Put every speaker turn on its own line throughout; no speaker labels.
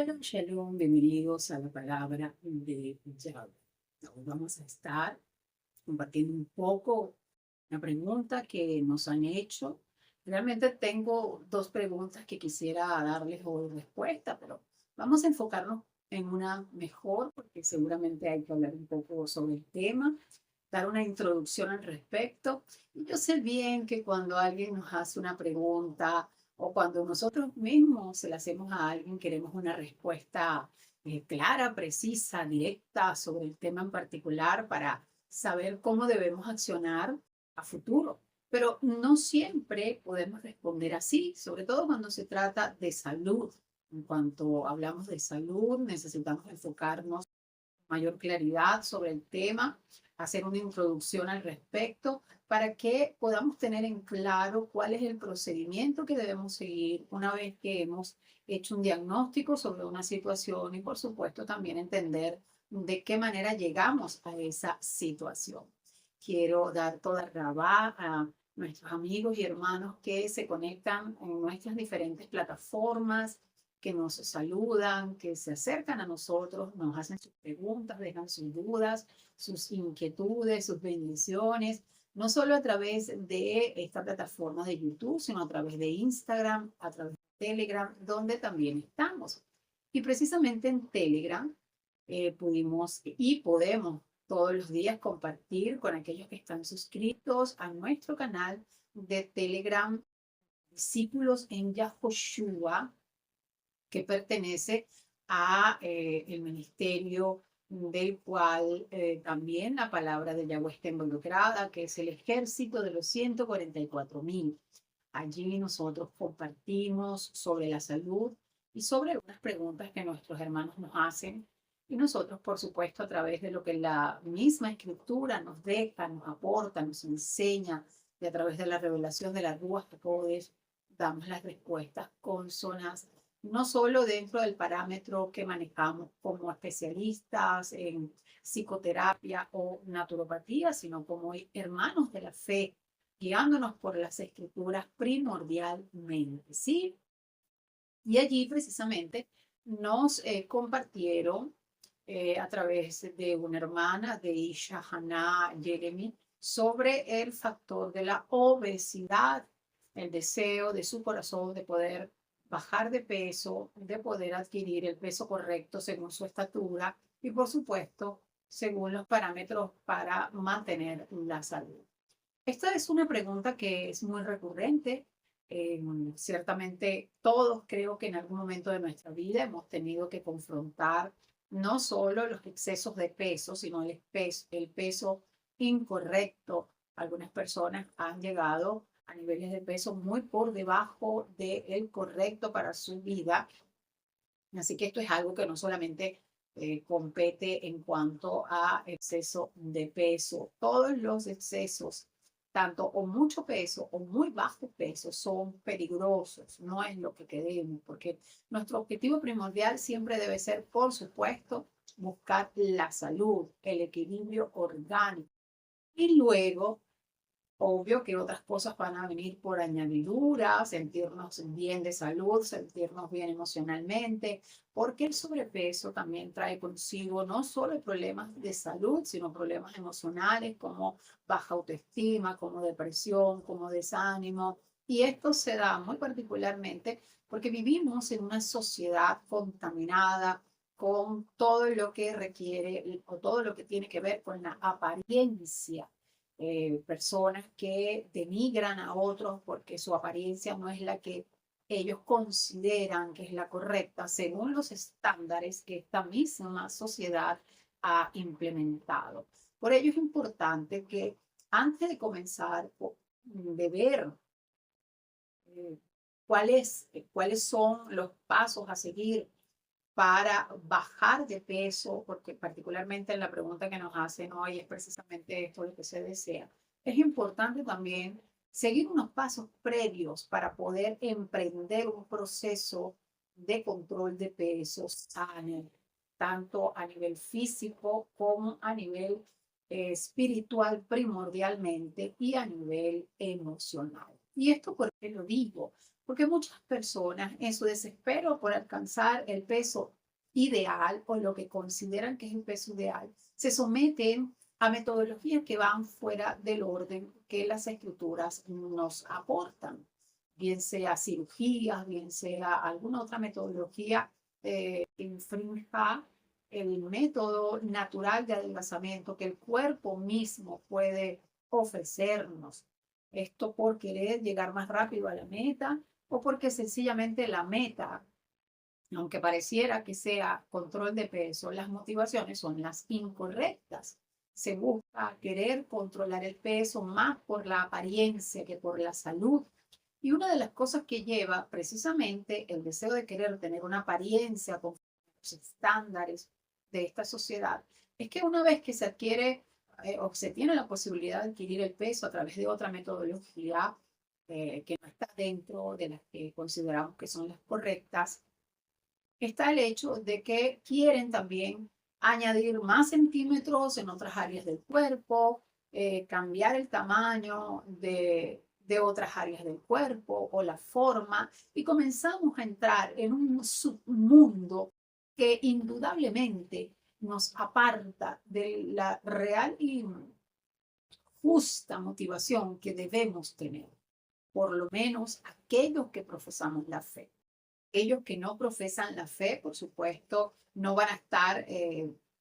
Shalom, shalom, bienvenidos a la palabra de Yahweh. Hoy vamos a estar compartiendo un poco la pregunta que nos han hecho. Realmente tengo dos preguntas que quisiera darles hoy respuesta, pero vamos a enfocarnos en una mejor porque seguramente hay que hablar un poco sobre el tema, dar una introducción al respecto. Y yo sé bien que cuando alguien nos hace una pregunta, o cuando nosotros mismos se la hacemos a alguien, queremos una respuesta clara, precisa, directa sobre el tema en particular para saber cómo debemos accionar a futuro. Pero no siempre podemos responder así, sobre todo cuando se trata de salud. En cuanto hablamos de salud, necesitamos enfocarnos mayor claridad sobre el tema, hacer una introducción al respecto para que podamos tener en claro cuál es el procedimiento que debemos seguir una vez que hemos hecho un diagnóstico sobre una situación y por supuesto también entender de qué manera llegamos a esa situación. Quiero dar toda rabá a nuestros amigos y hermanos que se conectan en nuestras diferentes plataformas, que nos saludan, que se acercan a nosotros, nos hacen sus preguntas, dejan sus dudas, sus inquietudes, sus bendiciones, no solo a través de esta plataforma de YouTube, sino a través de Instagram, a través de Telegram, donde también estamos. Y precisamente en Telegram pudimos y podemos todos los días compartir con aquellos que están suscritos a nuestro canal de Telegram, Discípulos en Yahoshua, que pertenece a el ministerio del cual también la palabra de Yahweh está involucrada, que es el ejército de los 144,000. Allí nosotros compartimos sobre la salud y sobre algunas preguntas que nuestros hermanos nos hacen. Y nosotros, por supuesto, a través de lo que la misma escritura nos deja, nos aporta, nos enseña, y a través de la revelación de la Ruach HaKodesh, damos las respuestas consonas no solo dentro del parámetro que manejamos como especialistas en psicoterapia o naturopatía, sino como hermanos de la fe, guiándonos por las escrituras primordialmente, ¿sí? Y allí precisamente nos compartieron a través de una hermana de Isha Haná Jeremy sobre el factor de la obesidad, el deseo de su corazón de poder bajar de peso, de poder adquirir el peso correcto según su estatura y por supuesto según los parámetros para mantener la salud. Esta es una pregunta que es muy recurrente. Ciertamente todos creo que en algún momento de nuestra vida hemos tenido que confrontar no solo los excesos de peso, sino el peso incorrecto. Algunas personas han llegado a niveles de peso muy por debajo del correcto para su vida. Así que esto es algo que no solamente compete en cuanto a exceso de peso. Todos los excesos, tanto o mucho peso o muy bajo peso, son peligrosos. No es lo que queremos, porque nuestro objetivo primordial siempre debe ser, por supuesto, buscar la salud, el equilibrio orgánico. Y luego obvio que otras cosas van a venir por añadidura, sentirnos bien de salud, sentirnos bien emocionalmente, porque el sobrepeso también trae consigo no solo problemas de salud, sino problemas emocionales como baja autoestima, como depresión, como desánimo. Y esto se da muy particularmente porque vivimos en una sociedad contaminada con todo lo que requiere o todo lo que tiene que ver con la apariencia, personas que denigran a otros porque su apariencia no es la que ellos consideran que es la correcta según los estándares que esta misma sociedad ha implementado. Por ello es importante que antes de comenzar de ver eh, cuáles son los pasos a seguir para bajar de peso, porque particularmente en la pregunta que nos hacen hoy es precisamente esto lo que se desea. Es importante también seguir unos pasos previos para poder emprender un proceso de control de peso sano, tanto a nivel físico como a nivel espiritual primordialmente y a nivel emocional. ¿Y esto por qué lo digo? Porque muchas personas en su desespero por alcanzar el peso ideal o lo que consideran que es el peso ideal, se someten a metodologías que van fuera del orden que las escrituras nos aportan, bien sea cirugías, bien sea alguna otra metodología que infrinja el método natural de adelgazamiento que el cuerpo mismo puede ofrecernos. Esto por querer llegar más rápido a la meta o porque sencillamente la meta, aunque pareciera que sea control de peso, las motivaciones son las incorrectas. Se busca querer controlar el peso más por la apariencia que por la salud. Y una de las cosas que lleva precisamente el deseo de querer tener una apariencia con los estándares de esta sociedad es que una vez que se adquiere o se tiene la posibilidad de adquirir el peso a través de otra metodología que no está dentro de las que consideramos que son las correctas, está el hecho de que quieren también añadir más centímetros en otras áreas del cuerpo, cambiar el tamaño de otras áreas del cuerpo o la forma, y comenzamos a entrar en un submundo que indudablemente nos aparta de la real y justa motivación que debemos tener, por lo menos aquellos que profesamos la fe. Ellos que no profesan la fe, por supuesto, no van a estar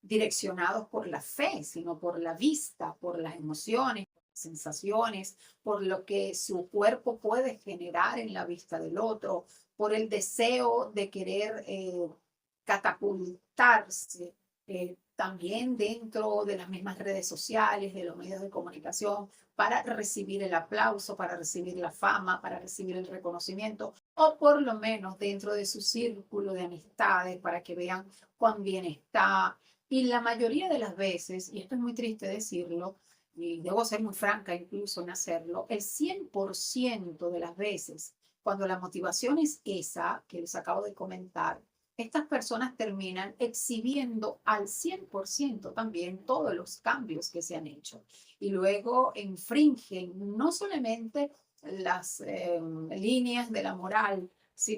direccionados por la fe, sino por la vista, por las emociones, por las sensaciones, por lo que su cuerpo puede generar en la vista del otro, por el deseo de querer catapultarse también dentro de las mismas redes sociales, de los medios de comunicación, para recibir el aplauso, para recibir la fama, para recibir el reconocimiento, o por lo menos dentro de su círculo de amistades, para que vean cuán bien está. Y la mayoría de las veces, y esto es muy triste decirlo, y debo ser muy franca incluso en hacerlo, el 100% de las veces, cuando la motivación es esa que les acabo de comentar, estas personas terminan exhibiendo al 100% también todos los cambios que se han hecho y luego infringen no solamente las líneas de la moral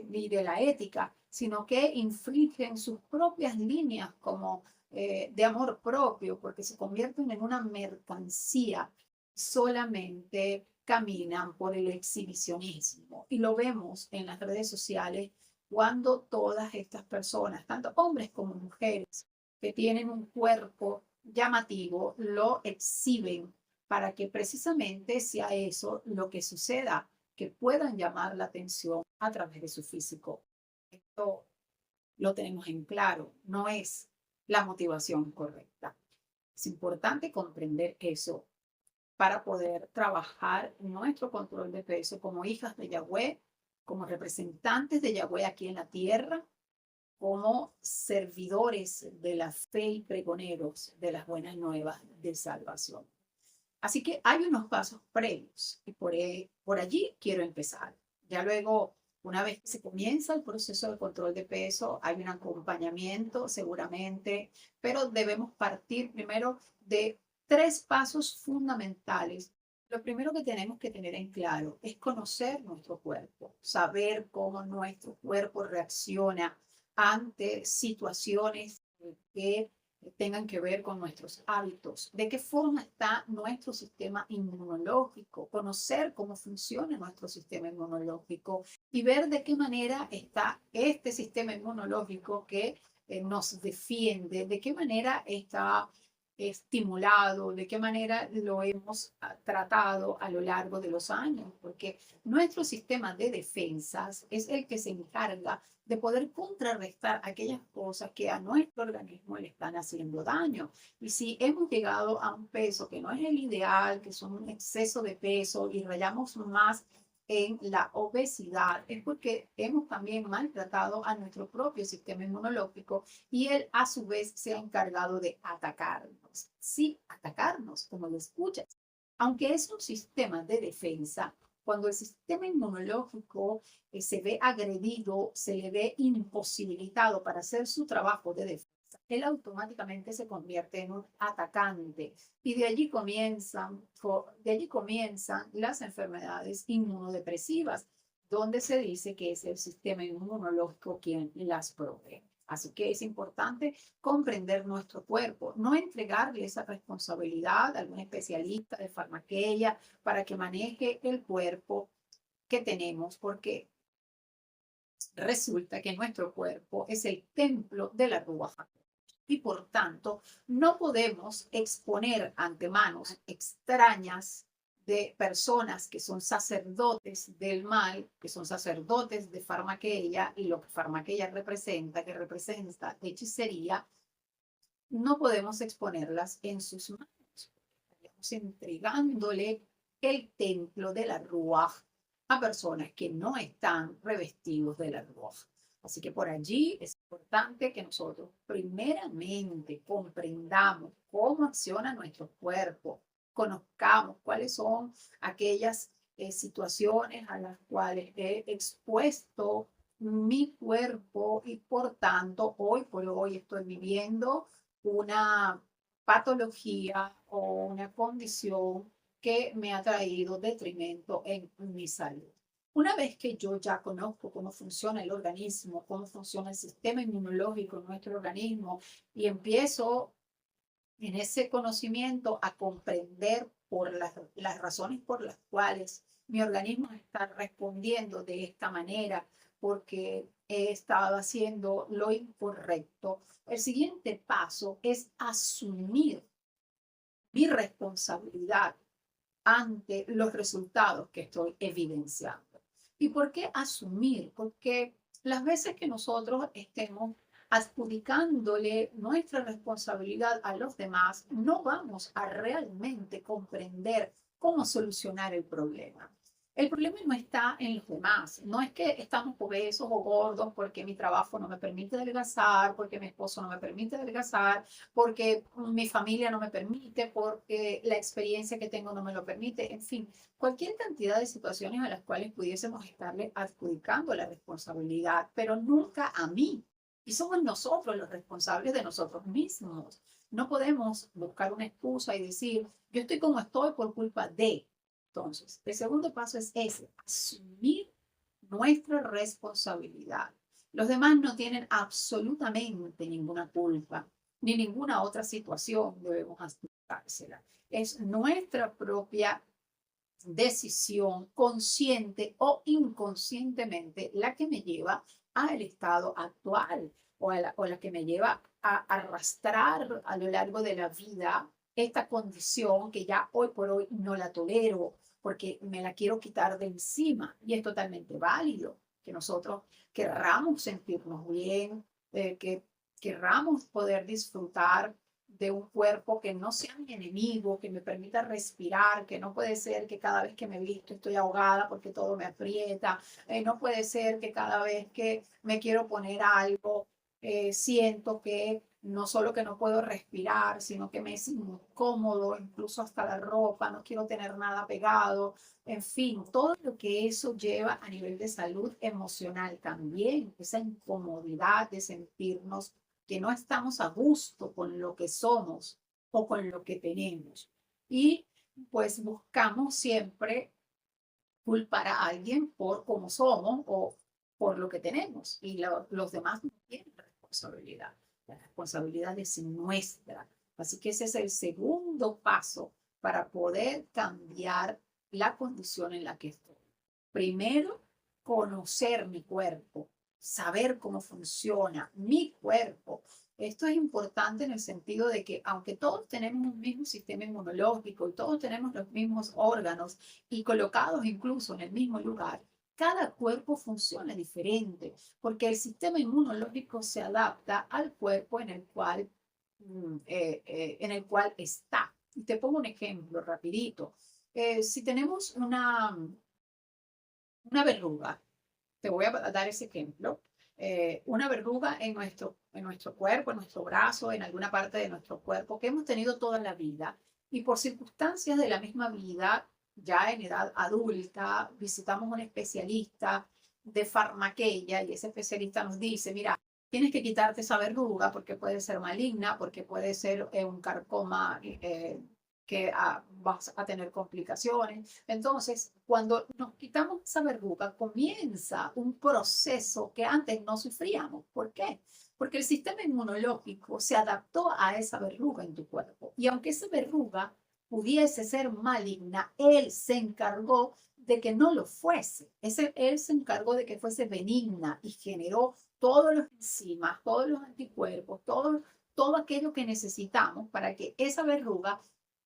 ni de la ética, sino que infringen sus propias líneas como de amor propio, porque se convierten en una mercancía, solamente caminan por el exhibicionismo. Y lo vemos en las redes sociales cuando todas estas personas, tanto hombres como mujeres, que tienen un cuerpo llamativo, lo exhiben para que precisamente sea eso lo que suceda, que puedan llamar la atención a través de su físico. Esto lo tenemos en claro, no es la motivación correcta. Es importante comprender eso para poder trabajar nuestro control de peso como hijas de Yahweh, como representantes de Yahweh aquí en la tierra, como servidores de la fe y pregoneros de las buenas nuevas de salvación. Así que hay unos pasos previos y por allí quiero empezar. Ya luego, una vez que se comienza el proceso de control de peso, hay un acompañamiento seguramente, pero debemos partir primero de tres pasos fundamentales. Lo primero que tenemos que tener en claro es conocer nuestro cuerpo, saber cómo nuestro cuerpo reacciona ante situaciones que tengan que ver con nuestros hábitos, de qué forma está nuestro sistema inmunológico, conocer cómo funciona nuestro sistema inmunológico y ver de qué manera está este sistema inmunológico que nos defiende, de qué manera está estimulado, de qué manera lo hemos tratado a lo largo de los años, porque nuestro sistema de defensas es el que se encarga de poder contrarrestar aquellas cosas que a nuestro organismo le están haciendo daño. Y si hemos llegado a un peso que no es el ideal, que son un exceso de peso y rayamos más en la obesidad, es porque hemos también maltratado a nuestro propio sistema inmunológico y él a su vez se ha encargado de atacarnos. Sí, atacarnos, como lo escuchas. Aunque es un sistema de defensa, cuando el sistema inmunológico se ve agredido, se le ve imposibilitado para hacer su trabajo de defensa, él automáticamente se convierte en un atacante. Y de allí comienzan las enfermedades inmunodepresivas, donde se dice que es el sistema inmunológico quien las provee. Así que es importante comprender nuestro cuerpo, no entregarle esa responsabilidad a algún especialista de farmaqueia para que maneje el cuerpo que tenemos, porque resulta que nuestro cuerpo es el templo de la Ruach y por tanto no podemos exponer ante manos extrañas de personas que son sacerdotes del mal, que son sacerdotes de farmaqueia y lo que farmaqueia representa, que representa hechicería, no podemos exponerlas en sus manos. Estamos entregándole el templo de la Ruach a personas que no están revestidos de la Ruach. Así que por allí es importante que nosotros primeramente comprendamos cómo acciona nuestro cuerpo, conozcamos cuáles son aquellas situaciones a las cuales he expuesto mi cuerpo y por tanto hoy por hoy estoy viviendo una patología o una condición que me ha traído detrimento en mi salud. Una vez que yo ya conozco cómo funciona el organismo, cómo funciona el sistema inmunológico en nuestro organismo y empiezo en ese conocimiento a comprender por las razones por las cuales mi organismo está respondiendo de esta manera, porque he estado haciendo lo incorrecto, el siguiente paso es asumir mi responsabilidad ante los resultados que estoy evidenciando. ¿Y por qué asumir? Porque las veces que nosotros estemos adjudicándole nuestra responsabilidad a los demás, no vamos a realmente comprender cómo solucionar el problema. El problema no está en los demás, no es que estamos obesos o gordos porque mi trabajo no me permite adelgazar, porque mi esposo no me permite adelgazar, porque mi familia no me permite, porque la experiencia que tengo no me lo permite, en fin, cualquier cantidad de situaciones a las cuales pudiésemos estarle adjudicando la responsabilidad, pero nunca a mí. Y somos nosotros los responsables de nosotros mismos. No podemos buscar una excusa y decir, yo estoy como estoy por culpa de. Entonces, el segundo paso es ese, asumir nuestra responsabilidad. Los demás no tienen absolutamente ninguna culpa, ni ninguna otra situación debemos aceptársela. Es nuestra propia decisión, consciente o inconscientemente, la que me lleva al estado actual o la que me lleva a arrastrar a lo largo de la vida esta condición que ya hoy por hoy no la tolero porque me la quiero quitar de encima y es totalmente válido que nosotros querramos sentirnos bien, que querramos poder disfrutar de un cuerpo que no sea mi enemigo, que me permita respirar, que no puede ser que cada vez que me visto estoy ahogada porque todo me aprieta, no puede ser que cada vez que me quiero poner algo, siento que no solo que no puedo respirar, sino que me es incómodo, incluso hasta la ropa, no quiero tener nada pegado, en fin, todo lo que eso lleva a nivel de salud emocional también, esa incomodidad de sentirnos que no estamos a gusto con lo que somos o con lo que tenemos. Y pues buscamos siempre culpar a alguien por cómo somos o por lo que tenemos. Y los demás no tienen responsabilidad. La responsabilidad es nuestra. Así que ese es el segundo paso para poder cambiar la condición en la que estoy. Primero, conocer mi cuerpo, saber cómo funciona mi cuerpo, Esto es importante en el sentido de que aunque todos tenemos un mismo sistema inmunológico y todos tenemos los mismos órganos y colocados incluso en el mismo lugar, cada cuerpo funciona diferente porque el sistema inmunológico se adapta al cuerpo en el cual está. Y te pongo un ejemplo rapidito. Si tenemos una verruga, te voy a dar ese ejemplo. Una verruga en nuestro cuerpo, en nuestro brazo, en alguna parte de nuestro cuerpo que hemos tenido toda la vida y por circunstancias de la misma vida, ya en edad adulta, visitamos un especialista de farmaqueia y ese especialista nos dice, mira, tienes que quitarte esa verruga porque puede ser maligna, porque puede ser un carcoma que vas a tener complicaciones. Entonces, cuando nos quitamos esa verruga, comienza un proceso que antes no sufríamos. ¿Por qué? Porque el sistema inmunológico se adaptó a esa verruga en tu cuerpo. Y aunque esa verruga pudiese ser maligna, él se encargó de que no lo fuese. Él se encargó de que fuese benigna y generó todos los enzimas, todos los anticuerpos, todo aquello que necesitamos para que esa verruga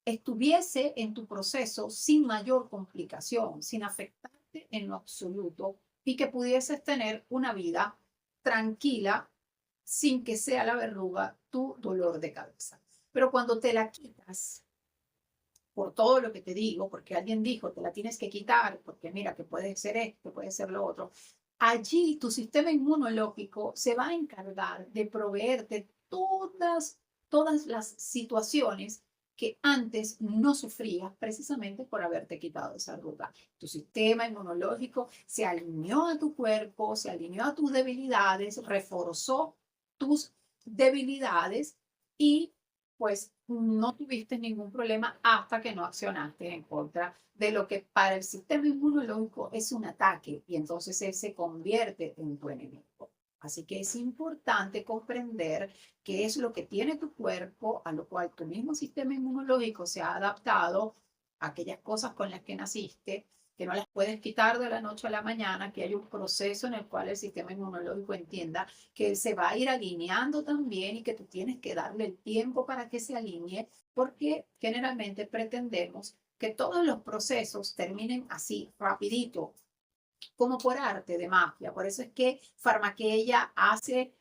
estuviese en tu proceso sin mayor complicación, sin afectarte en lo absoluto y que pudieses tener una vida tranquila sin que sea la verruga tu dolor de cabeza. Pero cuando te la quitas, por todo lo que te digo, porque alguien dijo, te la tienes que quitar, porque mira, que puede ser esto, puede ser lo otro, allí tu sistema inmunológico se va a encargar de proveerte todas las situaciones que antes no sufrías precisamente por haberte quitado esa arruga. Tu sistema inmunológico se alineó a tu cuerpo, se alineó a tus debilidades, reforzó tus debilidades y pues no tuviste ningún problema hasta que no accionaste en contra de lo que para el sistema inmunológico es un ataque y entonces él se convierte en tu enemigo. Así que es importante comprender qué es lo que tiene tu cuerpo, a lo cual tu mismo sistema inmunológico se ha adaptado a aquellas cosas con las que naciste, que no las puedes quitar de la noche a la mañana, que hay un proceso en el cual el sistema inmunológico entienda que él se va a ir alineando también y que tú tienes que darle el tiempo para que se alinee, porque generalmente pretendemos que todos los procesos terminen así, rapidito, como por arte de magia. Por eso es que Farmaqueia hace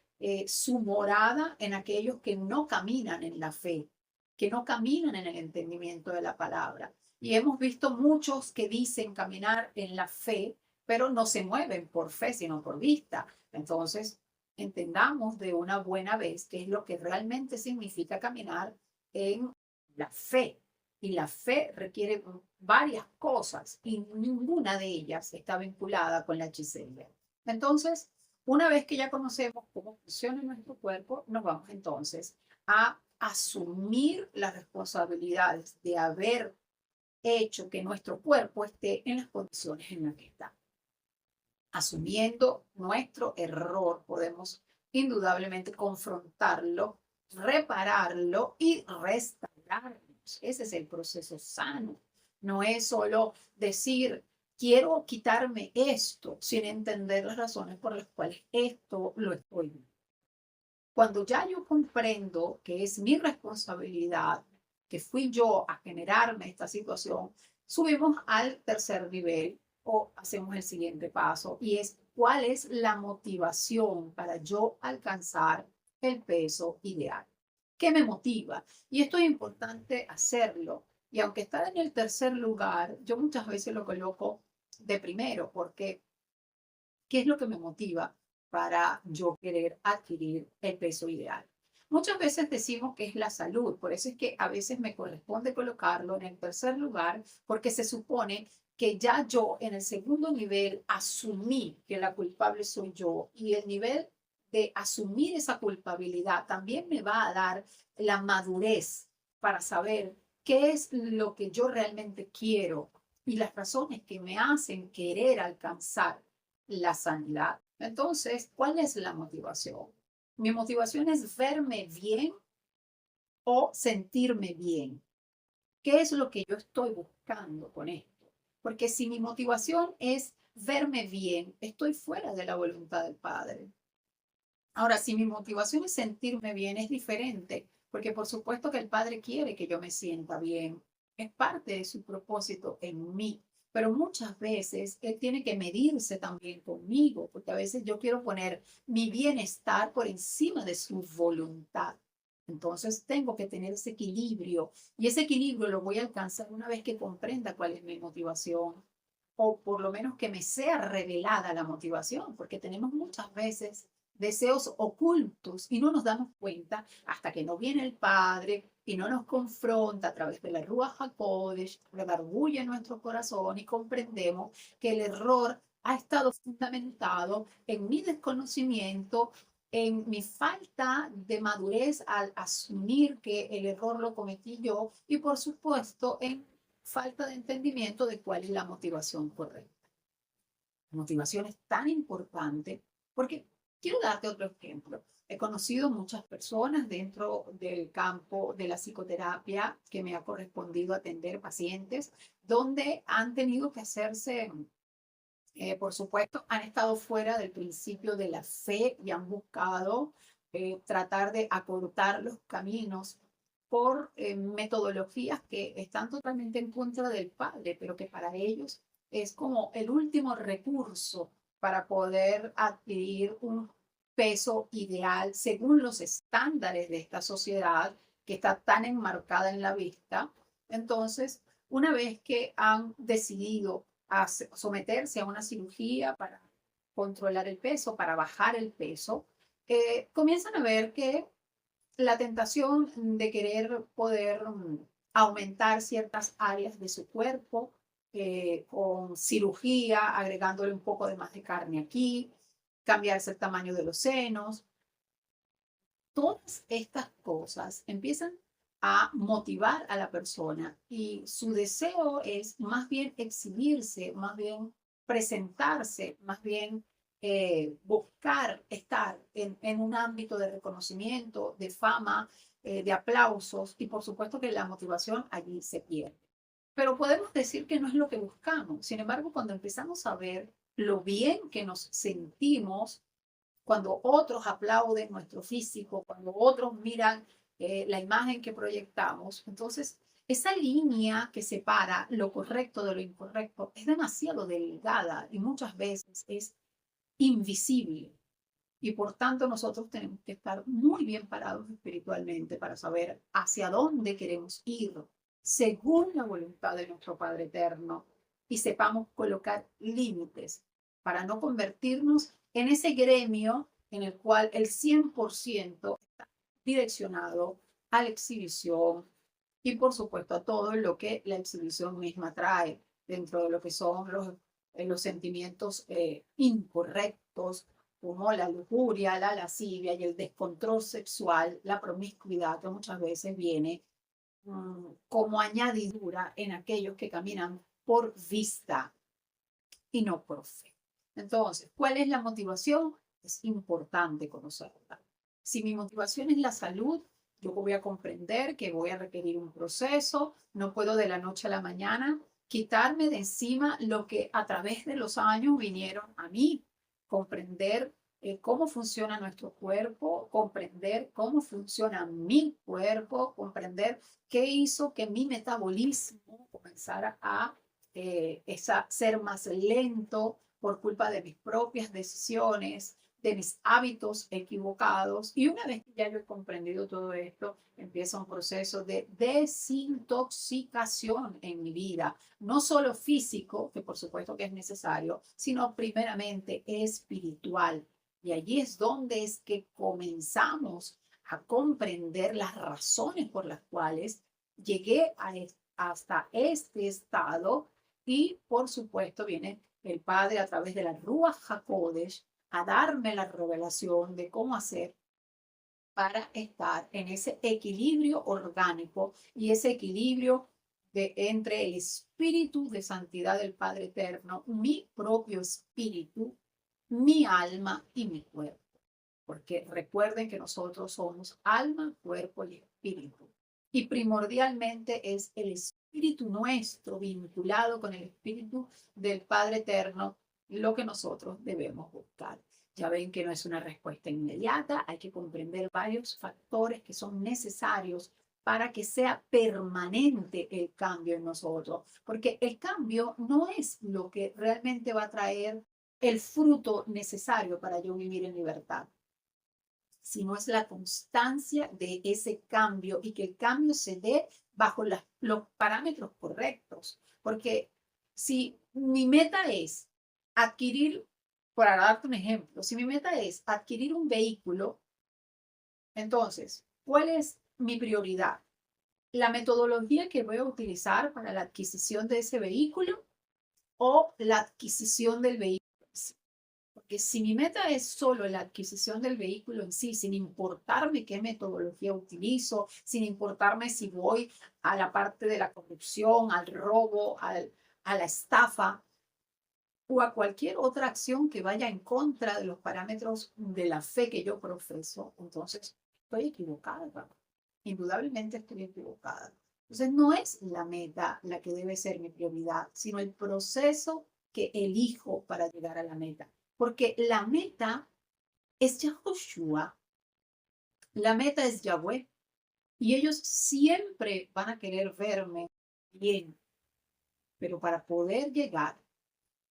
su morada en aquellos que no caminan en la fe, que no caminan en el entendimiento de la palabra. Y hemos visto muchos que dicen caminar en la fe, pero no se mueven por fe, sino por vista. Entonces, entendamos de una buena vez qué es lo que realmente significa caminar en la fe. Y la fe requiere varias cosas y ninguna de ellas está vinculada con la hechicería. Entonces, una vez que ya conocemos cómo funciona nuestro cuerpo, nos vamos entonces a asumir las responsabilidades de haber hecho que nuestro cuerpo esté en las condiciones en las que está. Asumiendo nuestro error, podemos indudablemente confrontarlo, repararlo y restaurarlo. Ese es el proceso sano. No es solo decir, quiero quitarme esto sin entender las razones por las cuales esto lo estoy viendo. Cuando ya yo comprendo que es mi responsabilidad, que fui yo a generarme esta situación, subimos al tercer nivel o hacemos el siguiente paso y es cuál es la motivación para yo alcanzar el peso ideal. ¿Qué me motiva? Y esto es importante hacerlo. Y aunque está en el tercer lugar, yo muchas veces lo coloco de primero, porque ¿qué es lo que me motiva para yo querer adquirir el peso ideal? Muchas veces decimos que es la salud, por eso es que a veces me corresponde colocarlo en el tercer lugar, porque se supone que ya yo en el segundo nivel asumí que la culpable soy yo y el nivel de asumir esa culpabilidad también me va a dar la madurez para saber qué es lo que yo realmente quiero y las razones que me hacen querer alcanzar la sanidad. Entonces, ¿cuál es la motivación? Mi motivación es verme bien o sentirme bien. ¿Qué es lo que yo estoy buscando con esto? Porque si mi motivación es verme bien, estoy fuera de la voluntad del Padre. Ahora, si mi motivación es sentirme bien, es diferente, porque por supuesto que el Padre quiere que yo me sienta bien. Es parte de su propósito en mí. Pero muchas veces Él tiene que medirse también conmigo, porque a veces yo quiero poner mi bienestar por encima de su voluntad. Entonces tengo que tener ese equilibrio y ese equilibrio lo voy a alcanzar una vez que comprenda cuál es mi motivación o por lo menos que me sea revelada la motivación, porque tenemos muchas veces deseos ocultos y no nos damos cuenta hasta que no viene el Padre y no nos confronta a través de la Ruach HaKodesh, redarguye nuestro corazón y comprendemos que el error ha estado fundamentado en mi desconocimiento, en mi falta de madurez al asumir que el error lo cometí yo y por supuesto en falta de entendimiento de cuál es la motivación correcta. La motivación es tan importante porque quiero darte otro ejemplo. He conocido muchas personas dentro del campo de la psicoterapia que me ha correspondido atender pacientes donde han tenido que hacerse, por supuesto, han estado fuera del principio de la fe y han buscado tratar de acortar los caminos por metodologías que están totalmente en contra del padre, pero que para ellos es como el último recurso para poder adquirir un peso ideal según los estándares de esta sociedad que está tan enmarcada en la vista. Entonces, una vez que han decidido someterse a una cirugía para controlar el peso, para bajar el peso, comienzan a ver que la tentación de querer poder aumentar ciertas áreas de su cuerpo con cirugía, agregándole un poco de más de carne aquí, cambiarse el tamaño de los senos. Todas estas cosas empiezan a motivar a la persona y su deseo es más bien exhibirse, más bien presentarse, más bien buscar estar en un ámbito de reconocimiento, de fama, de aplausos y por supuesto que la motivación allí se pierde. Pero podemos decir que no es lo que buscamos. Sin embargo, cuando empezamos a ver lo bien que nos sentimos, cuando otros aplauden nuestro físico, cuando otros miran la imagen que proyectamos, entonces esa línea que separa lo correcto de lo incorrecto es demasiado delgada y muchas veces es invisible. Y por tanto nosotros tenemos que estar muy bien parados espiritualmente para saber hacia dónde queremos ir según la voluntad de nuestro Padre Eterno y sepamos colocar límites para no convertirnos en ese gremio en el cual el 100% está direccionado a la exhibición y por supuesto a todo lo que la exhibición misma trae dentro de lo que son los sentimientos incorrectos como la lujuria, la lascivia y el descontrol sexual, la promiscuidad que muchas veces viene como añadidura en aquellos que caminan por vista y no por fe. Entonces, ¿cuál es la motivación? Es importante conocerla. Si mi motivación es la salud, yo voy a comprender que voy a requerir un proceso, no puedo de la noche a la mañana quitarme de encima lo que a través de los años vinieron a mí, comprender cómo funciona nuestro cuerpo, comprender cómo funciona mi cuerpo, comprender qué hizo que mi metabolismo comenzara a ser más lento por culpa de mis propias decisiones, de mis hábitos equivocados. Y una vez que ya yo he comprendido todo esto, empieza un proceso de desintoxicación en mi vida, no solo físico, que por supuesto que es necesario, sino primeramente espiritual. Y allí es donde es que comenzamos a comprender las razones por las cuales llegué hasta este estado y por supuesto viene el Padre a través de la Ruach HaKodesh a darme la revelación de cómo hacer para estar en ese equilibrio orgánico y ese equilibrio entre el espíritu de santidad del Padre Eterno, mi propio espíritu, mi alma y mi cuerpo. Porque recuerden que nosotros somos alma, cuerpo y espíritu. Y primordialmente es el espíritu nuestro vinculado con el espíritu del Padre Eterno lo que nosotros debemos buscar. Ya ven que no es una respuesta inmediata, hay que comprender varios factores que son necesarios para que sea permanente el cambio en nosotros, porque el cambio no es lo que realmente va a traer el fruto necesario para yo vivir en libertad, sino es la constancia de ese cambio y que el cambio se dé bajo los parámetros correctos. Porque si mi meta es adquirir, para darte un ejemplo, si mi meta es adquirir un vehículo, entonces, ¿cuál es mi prioridad? ¿La metodología que voy a utilizar para la adquisición de ese vehículo o la adquisición del vehículo? Porque si mi meta es solo la adquisición del vehículo en sí, sin importarme qué metodología utilizo, sin importarme si voy a la parte de la corrupción, al robo, a la estafa o a cualquier otra acción que vaya en contra de los parámetros de la fe que yo profeso, entonces estoy equivocada. Indudablemente estoy equivocada. Entonces no es la meta la que debe ser mi prioridad, sino el proceso que elijo para llegar a la meta. Porque la meta es Yahushua, la meta es Yahweh, y ellos siempre van a querer verme bien, pero para poder llegar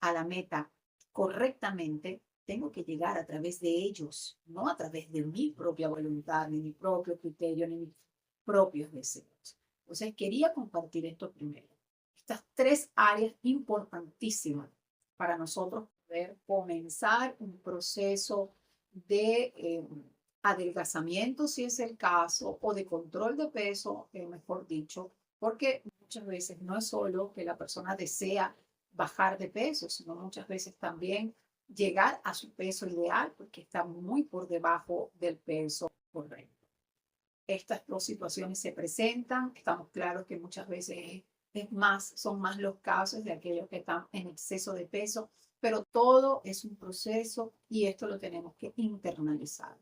a la meta correctamente, tengo que llegar a través de ellos, no a través de mi propia voluntad, ni mi propio criterio, ni mis propios deseos. Entonces, quería compartir esto primero. Estas tres áreas importantísimas para nosotros poder comenzar un proceso de adelgazamiento, si es el caso, o de control de peso, mejor dicho, porque muchas veces no es solo que la persona desea bajar de peso, sino muchas veces también llegar a su peso ideal porque está muy por debajo del peso correcto. Estas dos situaciones se presentan, estamos claros que muchas veces son más los casos de aquellos que están en exceso de peso, pero todo es un proceso y esto lo tenemos que internalizar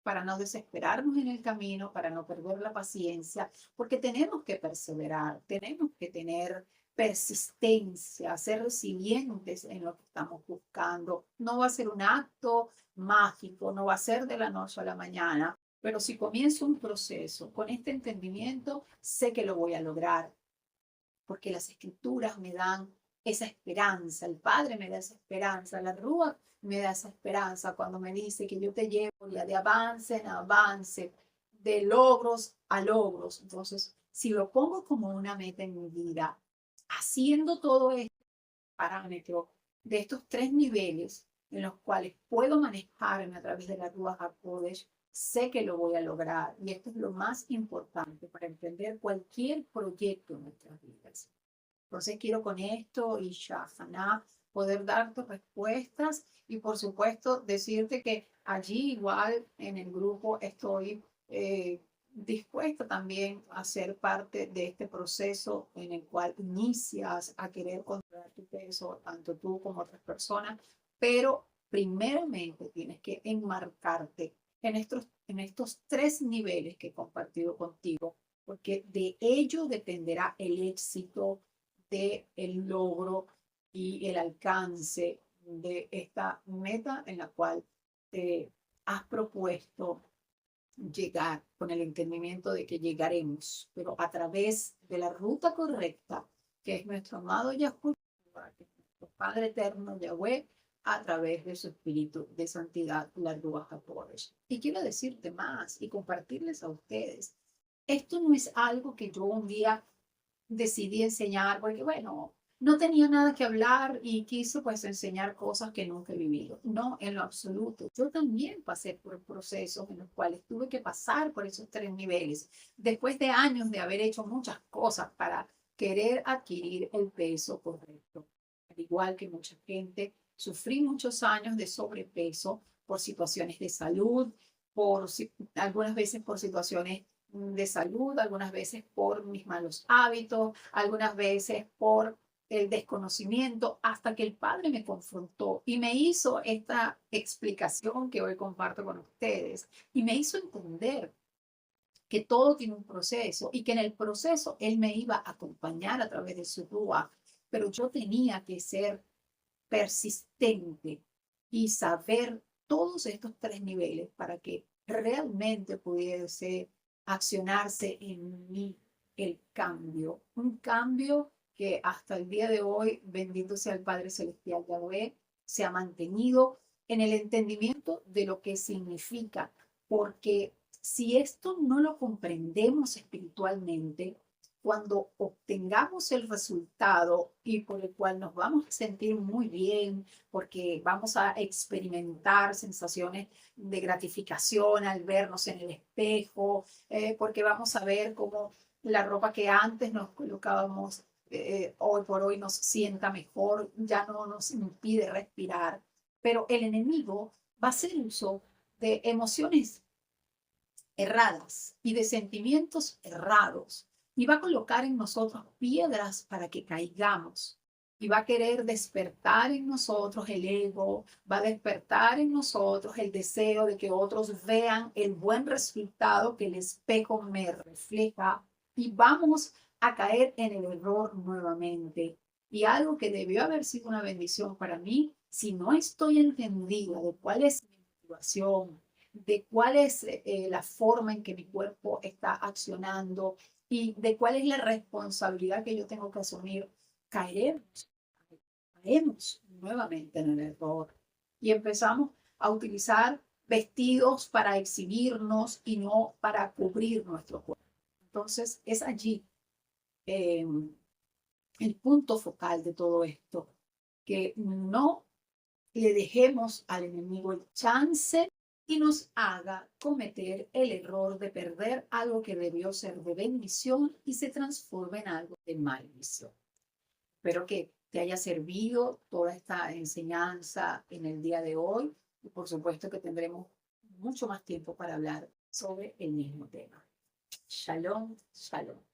para no desesperarnos en el camino, para no perder la paciencia, porque tenemos que perseverar, tenemos que tener persistencia, ser resilientes en lo que estamos buscando. No va a ser un acto mágico, no va a ser de la noche a la mañana, pero si comienzo un proceso con este entendimiento, sé que lo voy a lograr, porque las escrituras me dan esa esperanza, el Padre me da esa esperanza, la Rúa me da esa esperanza cuando me dice que yo te llevo ya de avance en avance, de logros a logros. Entonces, si lo pongo como una meta en mi vida, haciendo todo este parámetro de estos tres niveles en los cuales puedo manejarme a través de la Ruach HaKodesh, sé que lo voy a lograr. Y esto es lo más importante para emprender cualquier proyecto en nuestras vidas. Entonces quiero con esto y Shahana poder darte respuestas y por supuesto decirte que allí igual en el grupo estoy dispuesta también a ser parte de este proceso en el cual inicias a querer controlar tu peso, tanto tú como otras personas, pero primeramente tienes que enmarcarte en estos tres niveles que he compartido contigo, porque de ello dependerá el éxito de el logro y el alcance de esta meta en la cual te has propuesto llegar con el entendimiento de que llegaremos, pero a través de la ruta correcta, que es nuestro amado Yahweh, que es nuestro Padre eterno Yahweh, a través de su espíritu de santidad, la Ruach HaKodesh. Y quiero decirte más y compartirles a ustedes, esto no es algo que yo un día decidí enseñar, porque bueno, no tenía nada que hablar y quise pues enseñar cosas que nunca he vivido. No, en lo absoluto. Yo también pasé por procesos en los cuales tuve que pasar por esos tres niveles, después de años de haber hecho muchas cosas para querer adquirir el peso correcto. Al igual que mucha gente, sufrí muchos años de sobrepeso por situaciones de salud, algunas veces por situaciones de salud, algunas veces por mis malos hábitos, algunas veces por el desconocimiento, hasta que el Padre me confrontó y me hizo esta explicación que hoy comparto con ustedes y me hizo entender que todo tiene un proceso y que en el proceso Él me iba a acompañar a través de su Ruach, pero yo tenía que ser persistente y saber todos estos tres niveles para que realmente pudiese accionarse en mí el cambio, un cambio que hasta el día de hoy, bendito sea el Padre Celestial Yahweh, se ha mantenido en el entendimiento de lo que significa, porque si esto no lo comprendemos espiritualmente, cuando obtengamos el resultado y por el cual nos vamos a sentir muy bien, porque vamos a experimentar sensaciones de gratificación al vernos en el espejo, porque vamos a ver cómo la ropa que antes nos colocábamos hoy por hoy nos sienta mejor, ya no nos impide respirar, pero el enemigo va a hacer uso de emociones erradas y de sentimientos errados y va a colocar en nosotros piedras para que caigamos y va a querer despertar en nosotros el ego, va a despertar en nosotros el deseo de que otros vean el buen resultado que el espejo me refleja y vamos a caer en el error nuevamente. Y algo que debió haber sido una bendición para mí, si no estoy entendida de cuál es mi motivación, de cuál es la forma en que mi cuerpo está accionando y de cuál es la responsabilidad que yo tengo que asumir, caemos nuevamente en el error y empezamos a utilizar vestidos para exhibirnos y no para cubrir nuestro cuerpo. Entonces es allí eh, el punto focal de todo esto, que no le dejemos al enemigo el chance y nos haga cometer el error de perder algo que debió ser de bendición y se transforme en algo de maldición. Espero que te haya servido toda esta enseñanza en el día de hoy y por supuesto que tendremos mucho más tiempo para hablar sobre el mismo tema. Shalom, shalom.